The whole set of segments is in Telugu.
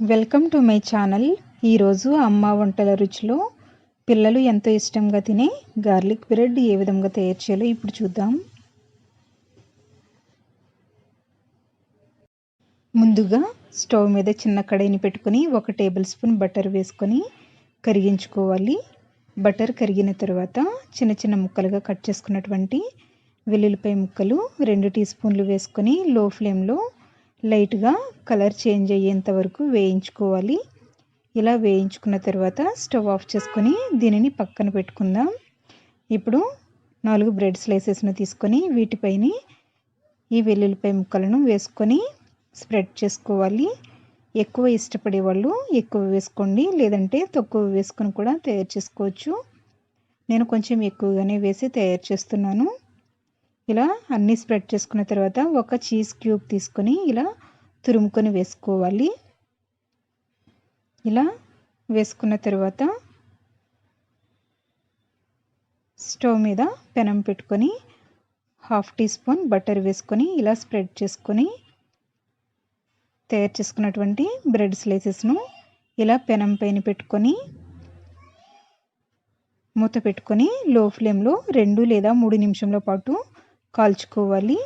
Welcome to my channel. ఈరోజు అమ్మ వంటల రుచిలో పిల్లలు ఎంతో ఇష్టంగా తినే గార్లిక్ బ్రెడ్ ఏ విధంగా తయారు చేయాలో ఇప్పుడు చూద్దాం. ముందుగా స్టవ్ మీద చిన్న కడాయిని పెట్టుకొని 1 టేబుల్ స్పూన్ బటర్ వేసుకొని కరిగించుకోవాలి. బటర్ కరిగిన తర్వాత చిన్న చిన్న ముక్కలుగా కట్ చేసుకున్నటువంటి వెల్లుల్లిపాయ ముక్కలు 2 టీ స్పూన్లు వేసుకొని లో ఫ్లేమ్లో లైట్గా కలర్ చేంజ్ అయ్యేంత వరకు వేయించుకోవాలి. ఇలా వేయించుకున్న తర్వాత స్టవ్ ఆఫ్ చేసుకొని దీనిని పక్కన పెట్టుకుందాం. ఇప్పుడు 4 బ్రెడ్ స్లైసెస్ను తీసుకొని వీటిపైన ఈ వెల్లుల్లిపాయ ముక్కలను వేసుకొని స్ప్రెడ్ చేసుకోవాలి. ఎక్కువ ఇష్టపడే వాళ్ళు ఎక్కువ వేసుకోండి, లేదంటే తక్కువ వేసుకొని కూడా తయారు చేసుకోవచ్చు. నేను కొంచెం ఎక్కువగానే వేసి తయారు చేస్తున్నాను. ఇలా అన్నీ స్ప్రెడ్ చేసుకున్న తర్వాత ఒక చీజ్ క్యూబ్ తీసుకొని ఇలా తురుముకొని వేసుకోవాలి. ఇలా వేసుకున్న తర్వాత స్టవ్ మీద పెనం పెట్టుకొని 1/2 టీ స్పూన్ బటర్ వేసుకొని ఇలా స్ప్రెడ్ చేసుకొని తయారు చేసుకున్నటువంటి బ్రెడ్ స్లైసెస్ను ఇలా పెనం పైన పెట్టుకొని మూత పెట్టుకొని లో ఫ్లేమ్లో 2 లేదా 3 నిమిషంల పాటు కాల్చుకోవాలి.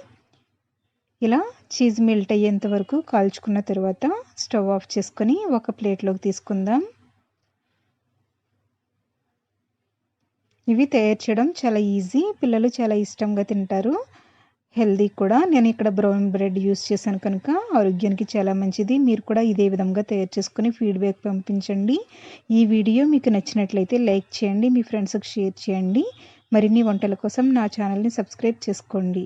ఇలా చీజ్ మెల్ట్ అయ్యేంత వరకు కాల్చుకున్న తర్వాత స్టవ్ ఆఫ్ చేసుకొని ఒక ప్లేట్లోకి తీసుకుందాం. ఇవి తయారు చేయడం చాలా ఈజీ, పిల్లలు చాలా ఇష్టంగా తింటారు. హెల్దీ కూడా. నేను ఇక్కడ బ్రౌన్ బ్రెడ్ యూస్ చేశాను కనుక ఆరోగ్యానికి చాలా మంచిది. మీరు కూడా ఇదే విధంగా తయారు చేసుకొని ఫీడ్బ్యాక్ పంపించండి. ఈ వీడియో మీకు నచ్చినట్లయితే లైక్ చేయండి, మీ ఫ్రెండ్స్కి షేర్ చేయండి. మరిన్ని వంటల కోసం నా ఛానల్ని సబ్స్క్రైబ్ చేసుకోండి.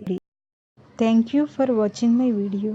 Thank you for watching my video.